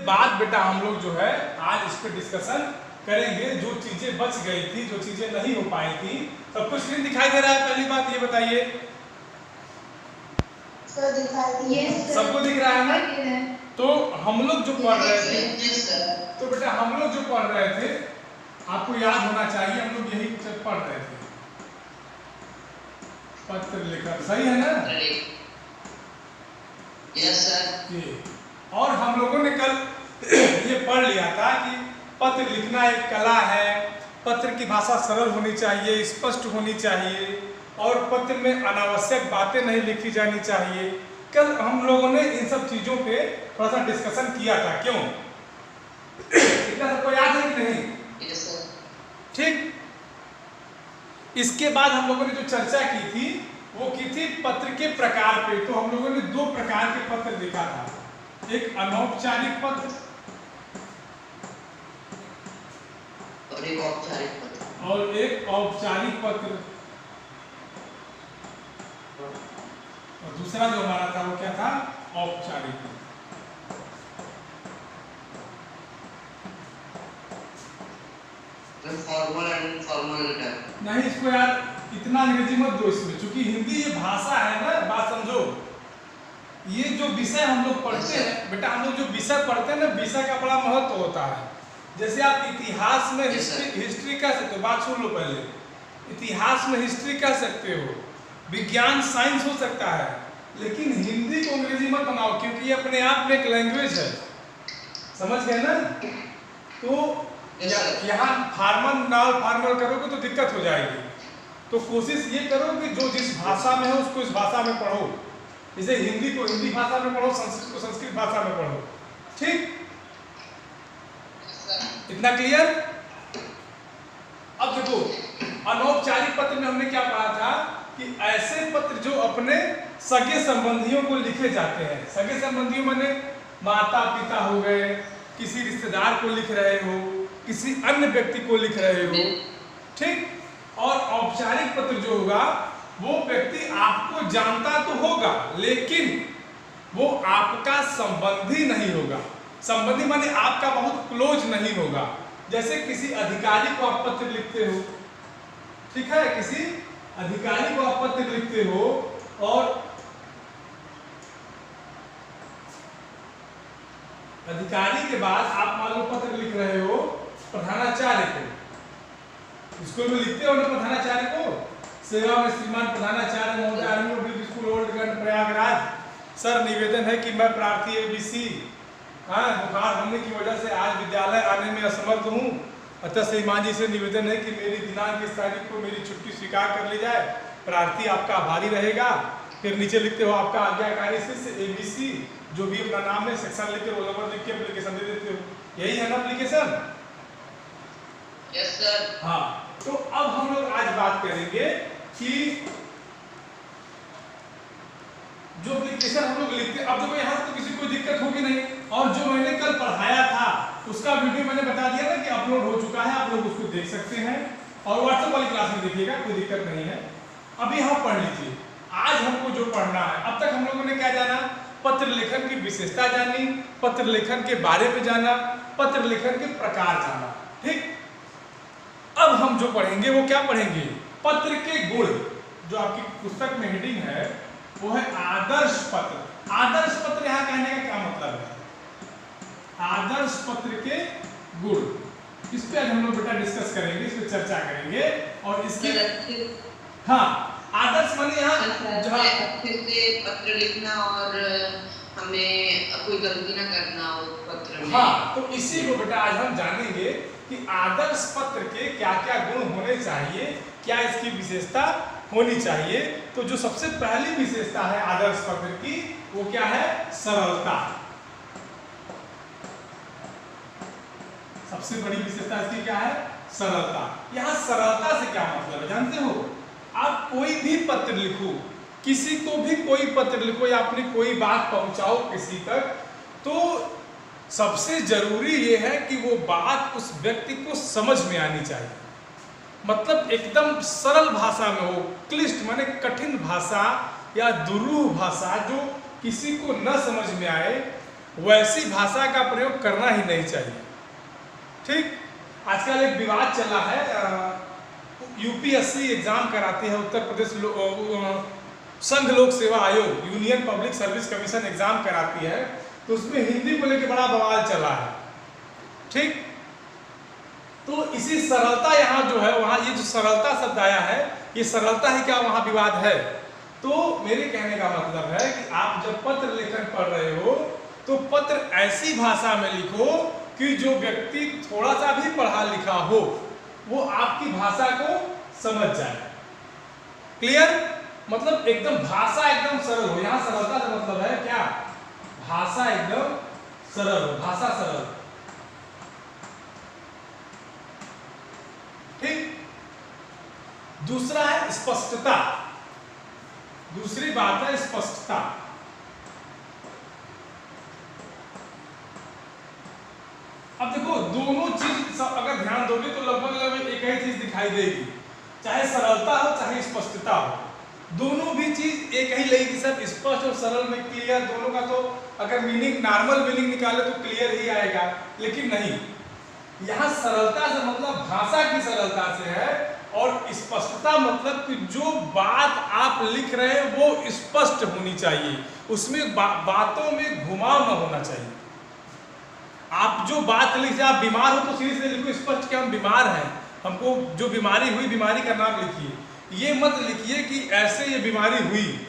बाद बेटा हम लोग जो है आज इस पर डिस्कशन करेंगे। जो चीजें बच गई थी, जो चीजें नहीं हो पाई थी, सबको स्क्रीन दिखाई दे रहा है? पहली बात ये बताइए, सबको दिख रहा है ना? तो हम लोग जो पढ़ रहे थे, तो बेटा हम लोग जो पढ़ रहे थे आपको याद होना चाहिए, हम लोग यही पढ़ रहे थे, पत्र लेखन, सही है ना? Yes sir. और हम लोगों ने कल ये पढ़ लिया था कि पत्र लिखना एक कला है, पत्र की भाषा सरल होनी चाहिए, स्पष्ट होनी चाहिए, और पत्र में अनावश्यक बातें नहीं लिखी जानी चाहिए। कल हम लोगों ने इन सब चीजों पे थोड़ा सा डिस्कशन किया था, क्यों? इतना सबको याद है कि नहीं? Yes sir. ठीक। इसके बाद हम लोगों ने जो चर्चा की थी वो की थी पत्र के प्रकार पे। तो हम लोगों ने दो प्रकार के पत्र देखा था, एक अनौपचारिक पत्र और एक औपचारिक पत्र, और एक औपचारिक पत्र। और दूसरा जो हमारा था वो क्या था? औपचारिक। Formal and informal letter. नहीं, इसको यार इतना अंग्रेजी मत दो इसमें, क्योंकि हिंदी ये भाषा है ना, बात समझो। ये जो विषय हम लोग पढ़ते हैं बेटा, हम लोग जो विषय पढ़ते हैं ना, विषय का बड़ा महत्व होता है। जैसे आप इतिहास में हिस्ट्री कह सकते हो, बात सुन लो पहले, इतिहास में हिस्ट्री कह सकते हो, विज्ञान साइंस हो सकता है, लेकिन हिंदी को अंग्रेजी मत बनाओ, क्योंकि ये अपने आप में एक लैंग्वेज है, समझ गए ना? तो यहाँ फार्मल नॉन फार्मल करोगे तो दिक्कत हो जाएगी। तो कोशिश ये करो कि जो जिस भाषा में हो उसको इस भाषा में पढ़ो। जैसे हिंदी को हिंदी भाषा में पढ़ो, संस्कृत को संस्कृत भाषा में पढ़ो, ठीक? इतना क्लियर? अब देखो, अनौपचारिक पत्र में हमने क्या पढ़ा था कि ऐसे पत्र जो अपने सगे संबंधियों को लिखे जाते हैं। सगे संबंधियों माने माता पिता हो गए, किसी रिश्तेदार को लिख रहे हो, किसी अन्य व्यक्ति को लिख रहे हो, ठीक? और औपचारिक पत्र जो होगा वो व्यक्ति आपको जानता तो होगा, लेकिन वो आपका संबंधी नहीं होगा। संबंधी माने आपका बहुत क्लोज नहीं होगा। जैसे किसी अधिकारी को आप पत्र लिखते हो, ठीक है? किसी अधिकारी को आप पत्र लिखते हो, और अधिकारी के बाद आप मान लो पत्र लिख रहे हो प्रधानाचार्य को, स्कूल में लिखते हो ना प्रधानाचार्य को, सेवा में श्रीमान प्रधानाचार्य महोदय, आर्मी पब्लिक स्कूल ओल्ड गंज प्रयागराज, सर निवेदन है कि मैं प्रार्थी एबीसी बुखार होने की वजह से आज विद्यालय आने में असमर्थ हूँ, अतः श्रीमान जी से निवेदन है कि मेरी दिनांक इस तारीख को मेरी छुट्टी स्वीकार कर ली जाए, प्रार्थी आपका आभारी रहेगा। फिर नीचे लिखते हो आपका आज्ञाकारी शिष्य एबीसी, जो भी अपना नाम है सेक्शन लिख के रोल नंबर लिख के एप्लीकेशन दे देते हो। यही है ना एप्लीकेशन? Yes sir. हाँ, तो अब हम लोग आज बात करेंगे कि जो एप्लीकेशन हम लोग लिखते हैं। अब देखो यहाँ तो किसी को दिक्कत होगी नहीं, और जो मैंने कल पढ़ाया था उसका वीडियो मैंने बता दिया ना कि अपलोड हो चुका है, आप लोग उसको देख सकते हैं, और व्हाट्सएप वाली क्लास में देखिएगा, कोई दिक्कत नहीं है। अभी यहाँ पढ़ लीजिए। आज हमको जो पढ़ना है, अब तक हम लोगों ने क्या जाना? पत्र लेखन की विशेषता जानी, पत्र लेखन के बारे में जाना, पत्र लेखन के प्रकार जाना, ठीक? अब हम जो पढ़ेंगे वो क्या पढ़ेंगे? पत्र के गुण। जो आपकी पुस्तक में हेडिंग है वो है आदर्श पत्र। आदर्श पत्र यहाँ कहने का क्या मतलब है? आदर्श पत्र के गुण, इस पे आज हम लोग बेटा डिस्कस करेंगे, इस पे चर्चा करेंगे। और इसके हाँ, आदर्श माने यहाँ अच्छे से पत्र लिखना और हमें कोई गलती ना करना हो पत्र में। हाँ, तो इसी को बेटा आज हम जानेंगे कि आदर्श पत्र के क्या क्या गुण होने चाहिए, क्या इसकी विशेषता होनी चाहिए। तो जो सबसे पहली विशेषता है आदर्श पत्र की वो क्या है? सरलता। सबसे बड़ी विशेषता इसकी क्या है? सरलता। यहाँ सरलता से क्या मतलब है जानते हो? आप कोई भी पत्र लिखो, किसी को भी कोई पत्र लिखो या अपनी कोई बात पहुंचाओ किसी तक, तो सबसे जरूरी ये है कि वो बात उस व्यक्ति को समझ में आनी चाहिए। मतलब एकदम सरल भाषा में हो, क्लिष्ट माने कठिन भाषा या दुरूह भाषा जो किसी को न समझ में आए, वैसी भाषा का प्रयोग करना ही नहीं चाहिए। ठीक, आजकल एक विवाद चला है, यूपीएससी एग्जाम कराती है उत्तर प्रदेश संघ लोक सेवा आयोग, union public service commission exam कराती है, तो उसमें हिंदी को लेकर बड़ा बवाल चला है। ठीक, तो इसी सरलता यहाँ जो है, वहाँ ये जो सरलता शब्द आया है, ये सरलता ही क्या वहाँ विवाद है। तो मेरे कहने का मतलब है कि आप जब पत्र लेखन पढ़ रहे हो तो पत्र ऐसी भाषा में लिखो कि जो व्यक्ति थोड़ा सा भी पढ़ा लिखा हो वो आपकी भाषा को समझ जाए। क्लियर? मतलब एकदम भाषा एकदम सरल हो। यहाँ सरलता का मतलब है क्या? भाषा एकदम सरल हो, भाषा सरल। ठीक, दूसरा है स्पष्टता। दूसरी बात है स्पष्टता। अब देखो दोनों चीज अगर ध्यान दोगे तो लगभग एक ही चीज दिखाई देगी, चाहे सरलता हो चाहे स्पष्टता हो, दोनों भी चीज एक ही लगेगी। सब स्पष्ट और सरल में क्लियर, दोनों का तो अगर मीनिंग नॉर्मल मीनिंग निकाले तो क्लियर ही आएगा, लेकिन नहीं, यहाँ सरलता से मतलब भाषा की सरलता से है, और स्पष्टता मतलब कि जो बात आप लिख रहे हैं वो स्पष्ट होनी चाहिए, उसमें बातों में घुमाव न होना चाहिए। आप जो बात लिखिए, आप बीमार हो तो सीधे से लिखो स्पष्ट कि हम बीमार हैं, हमको जो बीमारी हुई बीमारी का नाम लिखिए। ये मत लिखिए कि ऐसे ये बीमारी हुई,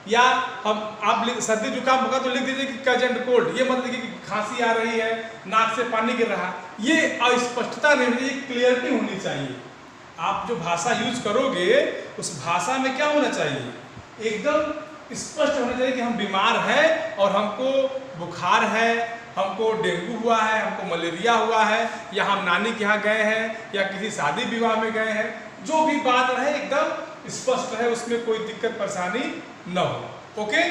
या आप सर्दी जुकाम होगा तो लिख दीजिए कि कज एंड कोल्ड। ये मत लिखिए कि खांसी आ रही है, नाक से पानी गिर रहा। ये अस्पष्टता नहीं होनी, क्लियरिटी होनी चाहिए। आप जो भाषा यूज करोगे उस भाषा में क्या होना चाहिए? एकदम स्पष्ट होना चाहिए कि हम बीमार हैं और हमको बुखार है, हमको डेंगू हुआ है, हमको मलेरिया हुआ है, या हम नानी के यहाँ गए हैं, या किसी शादी विवाह में गए हैं। जो भी बात रहे एकदम स्पष्ट है, उसमें कोई दिक्कत परेशानी न हो। ओके,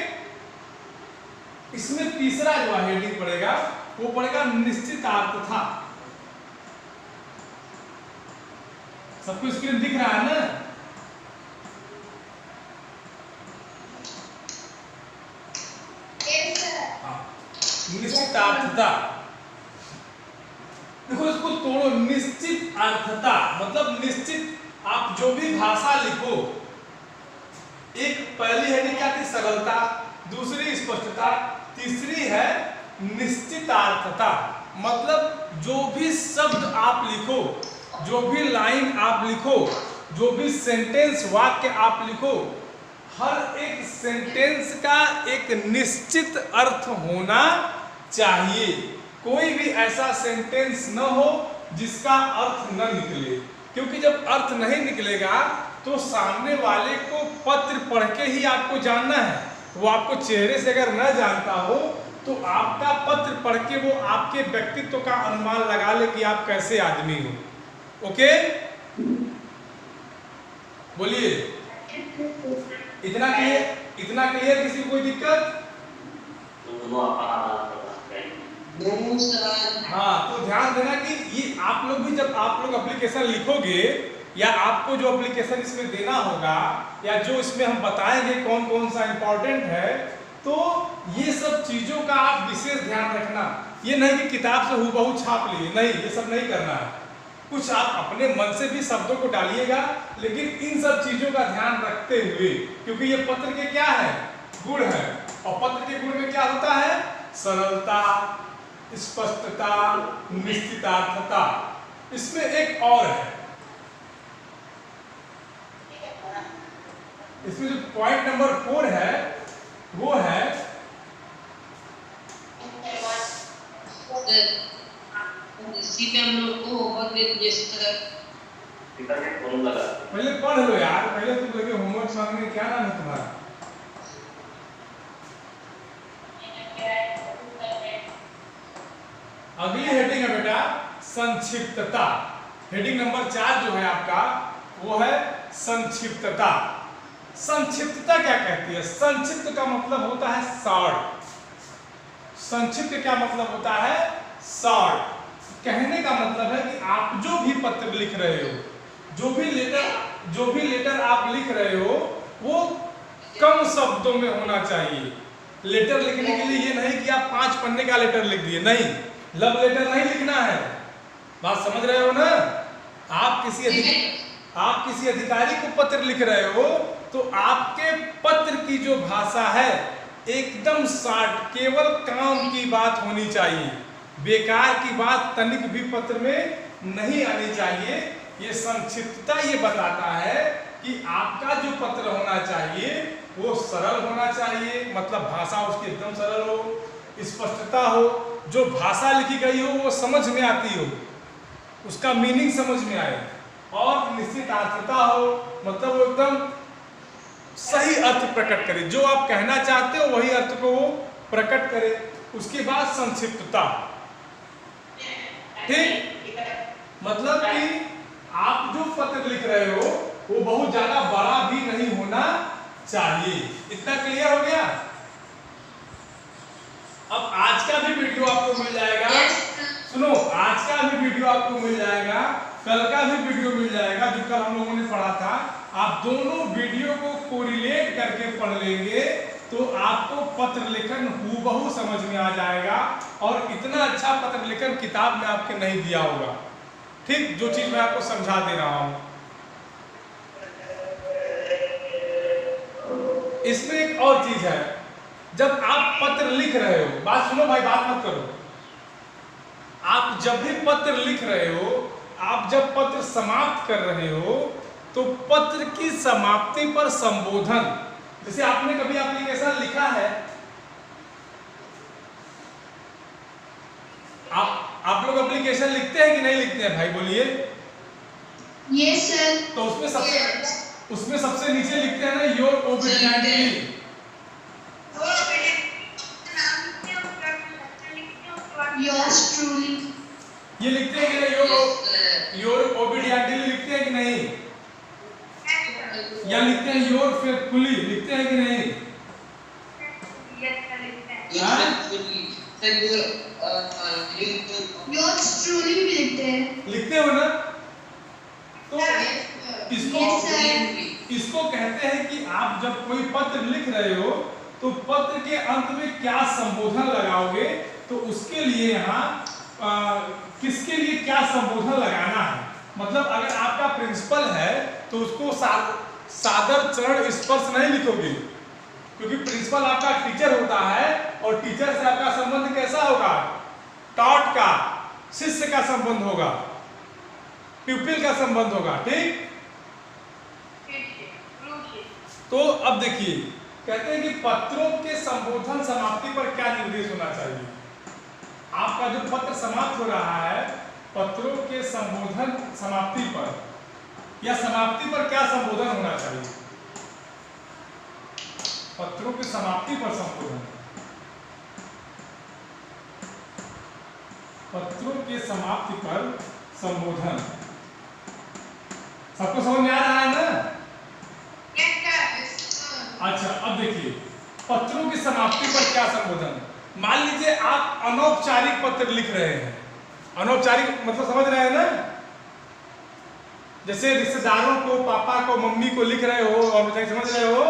इसमें तीसरा जो हेडिंग पड़ेगा वो पड़ेगा निश्चितार्थता। सबको स्क्रीन दिख रहा है ना? निश्चितार्थता, देखो इसको तोड़ो। निश्चित अर्थता मतलब निश्चित, आप जो भी भाषा लिखो, एक पहली हेडिंग क्या थी? सरलता, दूसरी स्पष्टता, तीसरी है निश्चितार्थता। मतलब जो भी शब्द आप लिखो, जो भी लाइन आप लिखो, जो भी सेंटेंस वाक्य आप लिखो, हर एक सेंटेंस का एक निश्चित अर्थ होना चाहिए। कोई भी ऐसा सेंटेंस न हो जिसका अर्थ न निकले, क्योंकि जब अर्थ नहीं निकलेगा तो सामने वाले को पत्र पढ़ के ही आपको जानना है। वो आपको चेहरे से अगर न जानता हो तो आपका पत्र पढ़ के वो आपके व्यक्तित्व का अनुमान लगा ले कि आप कैसे आदमी हो। ओके, बोलिए, इतना क्लियर? किसी को कोई दिक्कत? हाँ, तो ध्यान देना कि ये आप लोग भी जब आप लोग एप्लीकेशन लिखोगे, या आपको जो एप्लीकेशन इसमें देना होगा, या जो इसमें हम बताएंगे कौन कौन सा इंपॉर्टेंट है, तो ये सब चीजों का आप विशेष ध्यान रखना। ये नहीं कि किताब से हूबहू छाप लिए, नहीं, ये सब नहीं करना है। कुछ आप अपने मन से भी शब्दों को डालिएगा, लेकिन इन सब चीजों का ध्यान रखते हुए, क्योंकि ये पत्र के क्या है? गुण है। और पत्र के गुण में क्या होता है? सरलता, स्पष्टता, निश्चितार्थता। इसमें एक और है, इसमें जो पॉइंट नंबर 4 है वो है इसी पे हम लोग को होमवर्क दे दीजिए। पहले पढ़ लो यार, पहले तुम लगे होमवर्क मांगने। क्या नाम है तुम्हारा? अगली हेडिंग है बेटा संक्षिप्तता। हेडिंग नंबर 4 जो है आपका वो है संक्षिप्तता। संक्षिप्तता क्या कहती है? संक्षिप्त का मतलब होता है शॉर्ट। संक्षिप्त क्या मतलब होता है? शॉर्ट। कहने का मतलब है कि आप जो भी पत्र लिख रहे हो, जो भी लेटर आप लिख रहे हो, वो कम शब्दों में होना चाहिए। लेटर लिखने के लिए ये नहीं कि आप 5 पन्ने का लेटर लिख दिए, नहीं, लव लेटर नहीं लिखना है। बात समझ रहे हो ना? आप किसी अधिकारी को पत्र लिख रहे हो तो आपके पत्र की जो भाषा है एकदम शार्ट, केवल काम की बात होनी चाहिए, बेकार की बात तनिक भी पत्र में नहीं आनी चाहिए। ये संक्षिप्तता ये बताता है कि आपका जो पत्र होना चाहिए वो सरल होना चाहिए, मतलब भाषा उसकी एकदम सरल हो, स्पष्टता हो, जो भाषा लिखी गई हो वो समझ में आती हो, उसका मीनिंग समझ में आए, और निश्चित अर्थता हो, मतलब वो एकदम सही अर्थ प्रकट करे, जो आप कहना चाहते हो वही अर्थ को वो प्रकट करे। उसके बाद संक्षिप्तता, ठीक, मतलब कि आप जो पत्र लिख रहे हो वो बहुत ज्यादा बड़ा भी नहीं होना चाहिए। इतना क्लियर हो गया? अब आज का भी वीडियो आपको मिल जाएगा, सुनो, आज का भी वीडियो आपको मिल जाएगा, कल का भी वीडियो मिल जाएगा जो कल हम लोगों ने पढ़ा था। आप दोनों वीडियो को कोरिलेट करके पढ़ लेंगे तो आपको पत्र लेखन हूबहू समझ में आ जाएगा, और इतना अच्छा पत्र लेखन किताब में आपके नहीं दिया होगा। ठीक, जो चीज मैं आपको समझा दे रहा हूं। इसमें एक और चीज है, जब आप पत्र लिख रहे हो, बात सुनो भाई, बात मत करो, आप जब भी पत्र लिख रहे हो, आप जब पत्र समाप्त कर रहे हो तो पत्र की समाप्ति पर संबोधन, जैसे आपने कभी एप्लीकेशन लिखा है, आप लोग एप्लीकेशन लिखते हैं कि नहीं लिखते हैं भाई, बोलिए। Yes sir. तो उसमें सबसे नीचे लिखते हैं ना, योर ओबीडिएंटली। Yours truly. ये लिखते हैं कि नहीं? योर ओबीडिएंटली लिखते हैं कि नहीं? या लिखते हैं योर फेथफुली, लिखते हैं कि नहीं? योर्स ट्रूली भी लिखते हैं। लिखते हो ना? तो इसको कहते हैं कि आप जब कोई पत्र लिख रहे हो तो पत्र के अंत में क्या संबोधन लगाओगे, तो उसके लिए यहाँ किसके लिए क्या संबोधन लगाना है। मतलब अगर आपका प्रिंसिपल है तो उसको सादर चरण स्पर्श नहीं लिखोगे, क्योंकि प्रिंसिपल आपका टीचर होता है और टीचर से आपका संबंध कैसा होगा? टॉट का, शिष्य का संबंध होगा, प्यूपिल का संबंध होगा। ठीक, तो अब देखिए, कहते हैं कि पत्रों के संबोधन समाप्ति पर क्या निर्देश होना चाहिए। आपका जो पत्र समाप्त हो रहा है, पत्रों के संबोधन समाप्ति पर या समाप्ति पर क्या संबोधन होना चाहिए? पत्रों की समाप्ति पर संबोधन, पत्रों के समाप्ति पर संबोधन, सबको समझ में आ रहा है ना? अच्छा, अब देखिए, पत्रों की समाप्ति पर क्या संबोधन। मान लीजिए आप अनौपचारिक पत्र लिख रहे हैं, अनौपचारिक मतलब समझ रहे हैं ना, जैसे रिश्तेदारों को, पापा को, मम्मी को लिख रहे हो, और समझ रहे हो?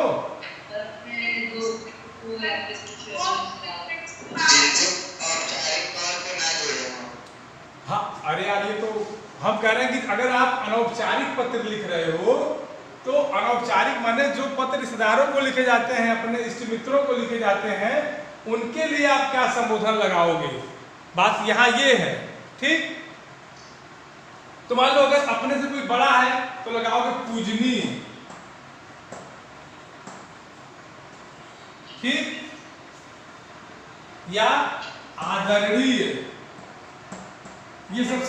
हाँ, अरे यार, ये तो हम कह रहे हैं कि अगर आप अनौपचारिक पत्र लिख रहे हो तो अनौपचारिक माने जो पत्र रिश्तेदारों को लिखे जाते हैं, अपने इष्ट मित्रों को लिखे जाते हैं, उनके लिए आप क्या संबोधन लगाओगे, बात यहाँ ये है। ठीक, तो मान लो अगर अपने से कोई बड़ा है तो लगाओगे पूजनीय, ठीक, या आदरणीय, ये सब,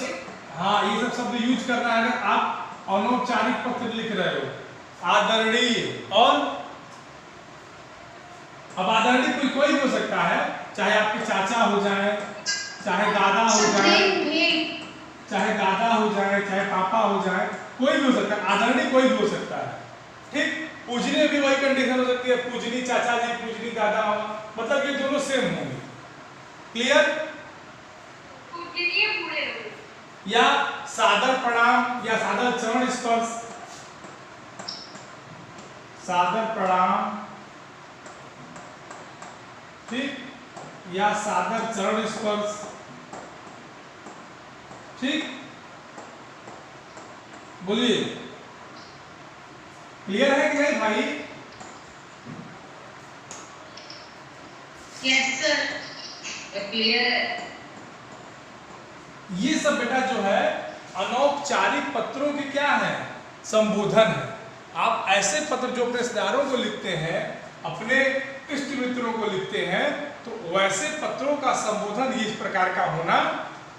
हाँ, ये सब शब्द यूज करना है अगर आप अनौपचारिक पत्र लिख रहे हो। आदरणीय, और अब आदरणीय कोई भी हो सकता है, चाहे आपके चाचा हो जाए, चाहे दादा हो जाए, चाहे दादा हो जाए, चाहे पापा हो जाए, कोई भी हो सकता है, आदरणीय कोई भी हो सकता है। ठीक, पूजनीय भी वही कंडीशन हो सकती है, पूजनीय चाचा जी, पूजनीय दादा, मतलब ये दोनों सेम होंगे। क्लियर? या सादर प्रणाम या सादर चरण स्पर्श, सादर प्रणाम ठीक, या सादर चरण स्पर्श, ठीक, बोलिए क्लियर है कि नहीं भाई? Yes, sir. क्लियर है। ये सब बेटा जो है अनौपचारिक पत्रों के क्या है, संबोधन है। आप ऐसे पत्र जो अपने रिश्तेदारों को लिखते हैं, अपने इष्ट मित्रों को लिखते हैं, तो वैसे पत्रों का संबोधन इस प्रकार का होना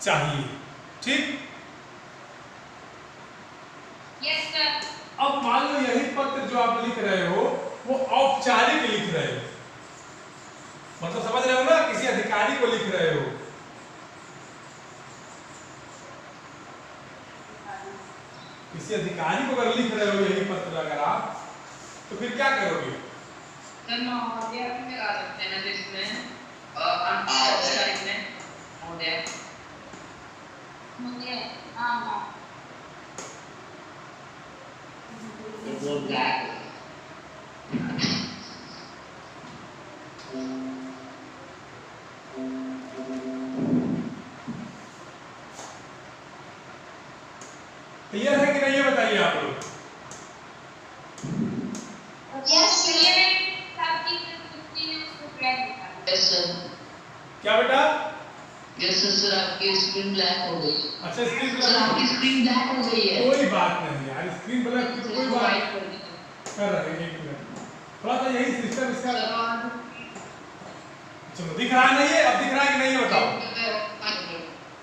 चाहिए, ठीक। Yes, sir. अब मान लो यही पत्र जो आप लिख रहे हो वो औपचारिक लिख रहे हो, मतलब समझ रहे हो ना, किसी अधिकारी को लिख रहे हो। किसी अधिकारी को अगर लिख रहे हो यही पत्र अगर आप, तो फिर क्या करोगे? सर महोदय में लगा सकते हैं ना जिसमें औपचारिक में महोदय मुझे हाँ वो ब्लैक क्लियर है कि नहीं ये बताइए आप लोग। Yes, sir. Yes sir. क्या बेटा? यस सर, आपकी स्क्रीन ब्लैक हो गई। अच्छा स्क्रीन सर ब्लैक, आपकी स्क्रीन ब्लैक हो गई है। कोई बात नहीं यार, स्क्रीन ब्लैक की तो कोई बात वाइट कर दीजिए। कर रहे हैं, एक मिनट थोड़ा सा यही सिस्टम इसका। सर और चलो दिख रहा है नहीं, ये अब दिख रहा है कि नहीं ये बताओ।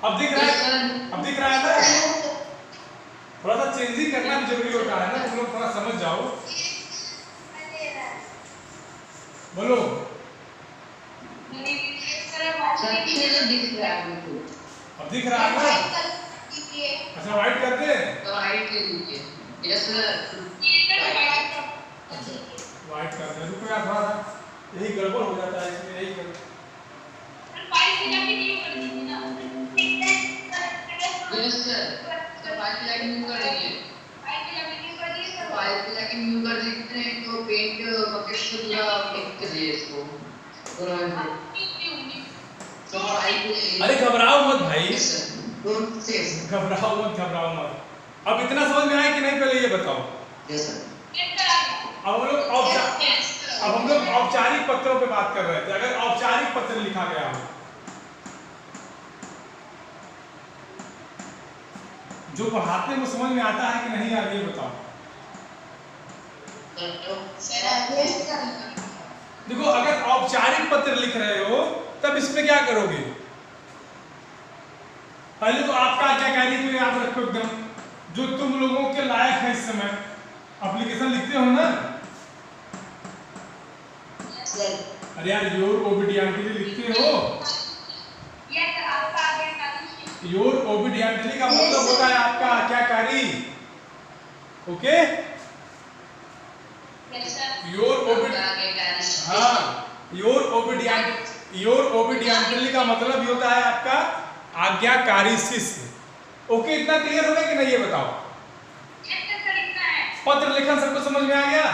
अब दिख रहा है, अब दिख रहा है ना। थोड़ा सा चेंजिंग करना भी जरूरी होता है ना, तुम लोग थोड़ा समझ जाओ। बोलो सर अच्छे से दिख रहा है मुझे। अब दिख रहा है ना। अच्छा वाइट कर दे, तो वाइट ले लीजिए। Yes sir. वाइट कर दे। रुको यार थोड़ा सा यही गड़बड़ हो जाता है इसमें, यही कर। Yes sir. सर फाइल पे जाके न्यू कर दीजिए। फाइल पे जाके न्यू कर देते हैं तो पेंट बकेट से पूरा पिक कर दिए इसको पूरा में। तो फाइल पे अरे घबराओ मत भाई, यस सर। डोंट से घबराओ मत, घबराओ मत। अब इतना समझ में आया कि नहीं पहले ये बताओ। Yes sir. अब हम लोग औपचारिक पत्रों पे बात कर रहे थे। अगर औपचारिक पत्र लिखा गया हो जो पढ़ाते वो समझ में आता है कि नहीं यार ये बताओ। देखो अगर औपचारिक पत्र लिख रहे हो तब इसमें क्या करोगे? पहले तो आपका आज्ञाकारी तो याद रखो एकदम, जो तुम लोगों के लायक है इस समय। एप्लीकेशन लिखते हो ना, अरे यार योर ओबीडियंटली लिखते हो। योर ओबीडियंटली का मतलब होता है आपका आज्ञाकारी। ओके, योर ओबीडियंटली का मतलब ये होता है आपका आज्ञाकारी शिष्य। ओके, इतना क्लियर हो गया कि नहीं ये बताओ। पत्र लेखन सबको समझ में आ गया?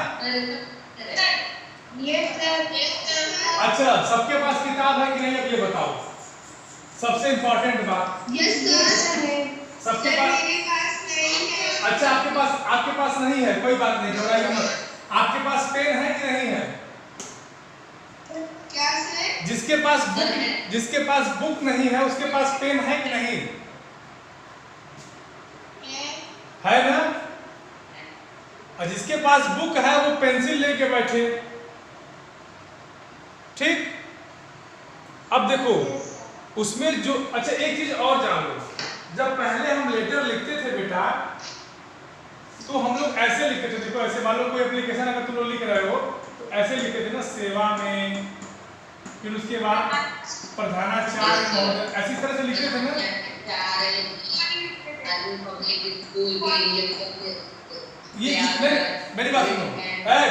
अच्छा, सबके पास किताब है कि नहीं अब ये बताओ। सबसे इंपॉर्टेंट बात, सबके पास। अच्छा आपके पास नहीं है, कोई बात नहीं, घबराइए मत। आपके पास पेन है कि नहीं है? जिसके पास बुक नहीं है उसके पास पेन है कि नहीं है ना? और जिसके पास बुक है वो पेंसिल लेके बैठे। ठीक, अब देखो उसमें जो, अच्छा एक चीज और जान लो, जब पहले हम लेटर लिखते थे बेटा तो हम लोग ऐसे लिखते थे। देखो ऐसे मान लो कोई एप्लीकेशन अगर तुम लोग लिख रहे हो तो ऐसे लिखते थे ना, सेवा में, फिर उसके बाद प्रधानाचार्य महोदय, ऐसी तरह से लिखते थे ना। ये मेरी बात सुनो,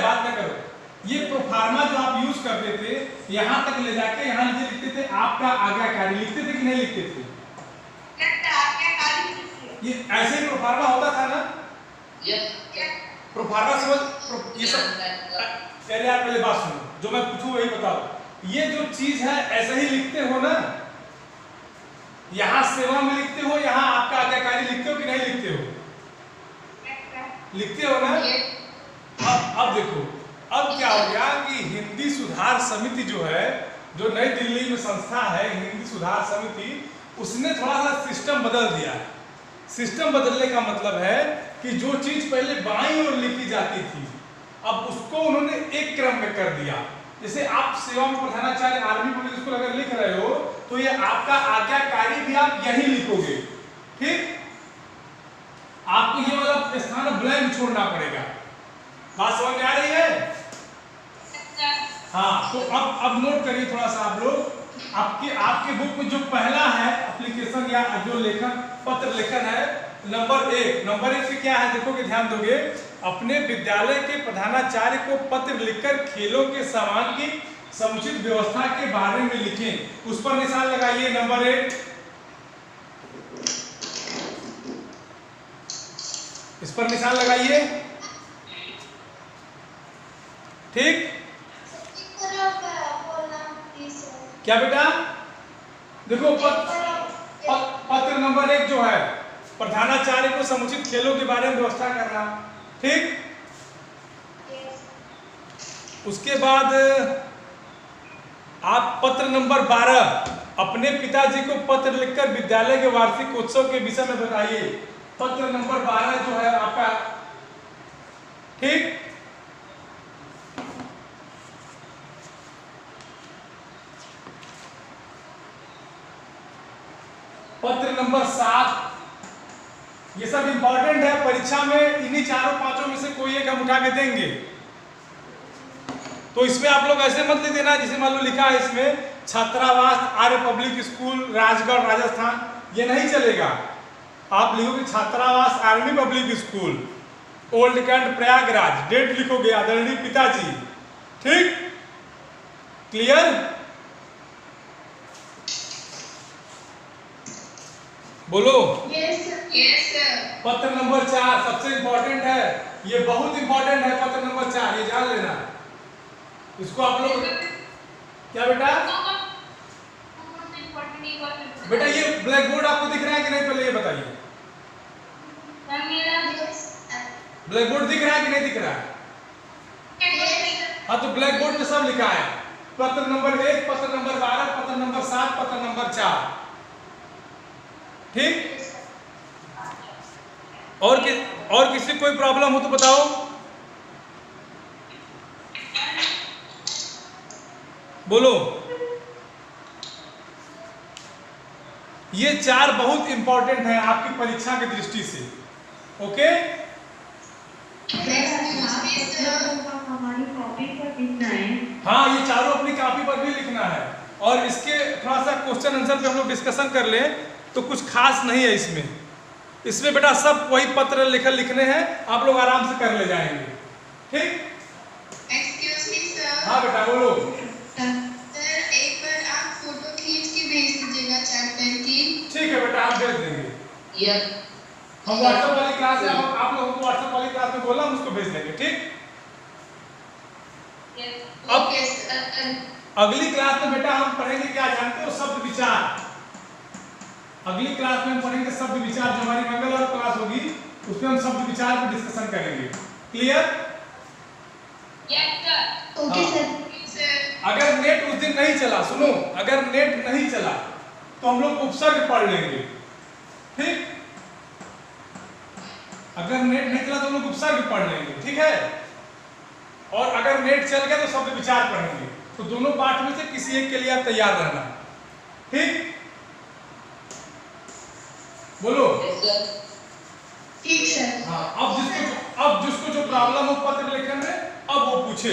बात ना करो। ये प्रोफार्मा जो आप यूज करते थे यहाँ तक ले जाके यहाँ नीचे लिखते थे आपका आज्ञाकारी, लिखते थे कि नहीं लिखते थे? ये ऐसे ही प्रोफार्मा होता था ना। प्रोफार्मा समझ ये सब। अरे यार पहले बात सुनो, जो मैं पूछूं वही बताओ। ये जो चीज है ऐसे ही लिखते हो ना, यहाँ सेवा में लिखते हो, यहाँ आपका आज्ञाकारी लिखते हो कि नहीं लिखते हो? लिखते हो ना। अब देखो, अब क्या हो गया कि हिंदी सुधार समिति जो है, जो नई दिल्ली में संस्था है हिंदी सुधार समिति, उसने थोड़ा सा सिस्टम बदल दिया है। सिस्टम बदलने का मतलब है कि जो चीज पहले बाईं ओर लिखी जाती थी, अब उसको उन्होंने एक क्रम में कर दिया। जैसे आप सेवा में प्रधानाचार्य आर्मी पुलिस स्कूल अगर लिख रहे हो तो ये आपका आज्ञाकारी भी आप यहीं लिखोगे, ठीक? आपको ये वाला स्थान ब्लैंक छोड़ना पड़ेगा। बात समझ में आ रही है? हाँ, तो अब नोट करिए थोड़ा सा आप लोग। आपके बुक में जो पहला है एप्लीकेशन या जो लेखन पत्र लेखन है, नंबर एक पे क्या है देखोगे, ध्यान दोगे, अपने विद्यालय के प्रधानाचार्य को पत्र लिखकर खेलों के सामान की समुचित व्यवस्था के बारे में लिखें। उस पर निशान लगाइए, नंबर 1। इस पर निशान लगाइए, ठीक? क्या बेटा? देखो पत्र नंबर 1 जो है, प्रधानाचार्य को समुचित खेलों के बारे में व्यवस्था करना, ठीक? उसके बाद आप पत्र नंबर 12, अपने पिताजी को पत्र लिखकर विद्यालय के वार्षिक उत्सव के विषय में बताइए। पत्र नंबर 12 जो है आपका, ठीक? पत्र नंबर 7, ये सब इंपॉर्टेंट है, परीक्षा में इन्हीं चारों पांचों में से कोई एक हम उठा के देंगे। तो इसमें आप लोग ऐसे मत लिख देना जिसे मान लो लिखा है इसमें छात्रावास आर्य पब्लिक स्कूल राजगढ़ राजस्थान, ये नहीं चलेगा। आप लिखोगे छात्रावास army public school old cantt Prayagraj, date लिखोगे आदरणीय पिताजी, ठीक? क्लियर? बोलो। Yes sir. पत्र नंबर 4 सबसे इंपॉर्टेंट है, ये बहुत इंपॉर्टेंट है। पत्र नंबर 4 ये जान लेना, इसको आप लोग क्या बेटा? बेटा ये ब्लैक बोर्ड आपको दिख रहा है कि नहीं, पहले ये बताइए। ब्लैक बोर्ड दिख रहा है कि नहीं दिख रहा है? हाँ, तो ब्लैक बोर्ड पे सब लिखा है, पत्र नंबर 1, पत्र नंबर 12, पत्र नंबर 7, पत्र नंबर 4, ठीक? और किसी कोई प्रॉब्लम हो तो बताओ। बोलो। ये 4 बहुत इंपॉर्टेंट है आपकी परीक्षा की दृष्टि से, ओके? हमारी कॉपी पर लिखना है। हाँ, ये चारों अपनी कॉपी पर भी लिखना है। और इसके थोड़ा सा क्वेश्चन आंसर पे हम लोग डिस्कशन कर लें तो कुछ खास नहीं है इसमें बेटा सब वही पत्र लिखने हैं, आप लोग आराम से कर ले जाएंगे, ठीक? Excuse me sir. हाँ बेटा बोलो। सर एक बार आप फोटो खींच के भेज दीजिएगा चैप्टर की। ठीक है बेटा, आप भेज देंगे। यस। हम व्हाट्सएप वाली क्लास में आप लोगों को व्हाट्सएप वाली क्लास में बोला, हम उसको भेज देंगे, ठीक? अब अगली क्लास में बेटा हम पढ़ेंगे क्या जानते हो? शब्द विचार। अगली क्लास में हम पढ़ेंगे शब्द विचार, जो हमारी मंगलवार क्लास होगी उसमें हम शब्द विचार पर डिस्कशन करेंगे। Clear? Yes sir. Okay sir. अगर नेट उस दिन नहीं चला, सुनो, अगर नेट नहीं चला तो हम लोग उपसर्ग पढ़ लेंगे, ठीक? अगर नेट नहीं चला तो हम लोग उपसर्ग पढ़ लेंगे, ठीक है? और अगर नेट चल गया तो शब्द विचार पढ़ेंगे। तो दोनों पाठ में से किसी एक के लिए आप तैयार रहना, ठीक? बोलो। ठीक सर। हाँ, अब जिसको जो प्रॉब्लम हो पत्र लेखन में, अब वो पूछे।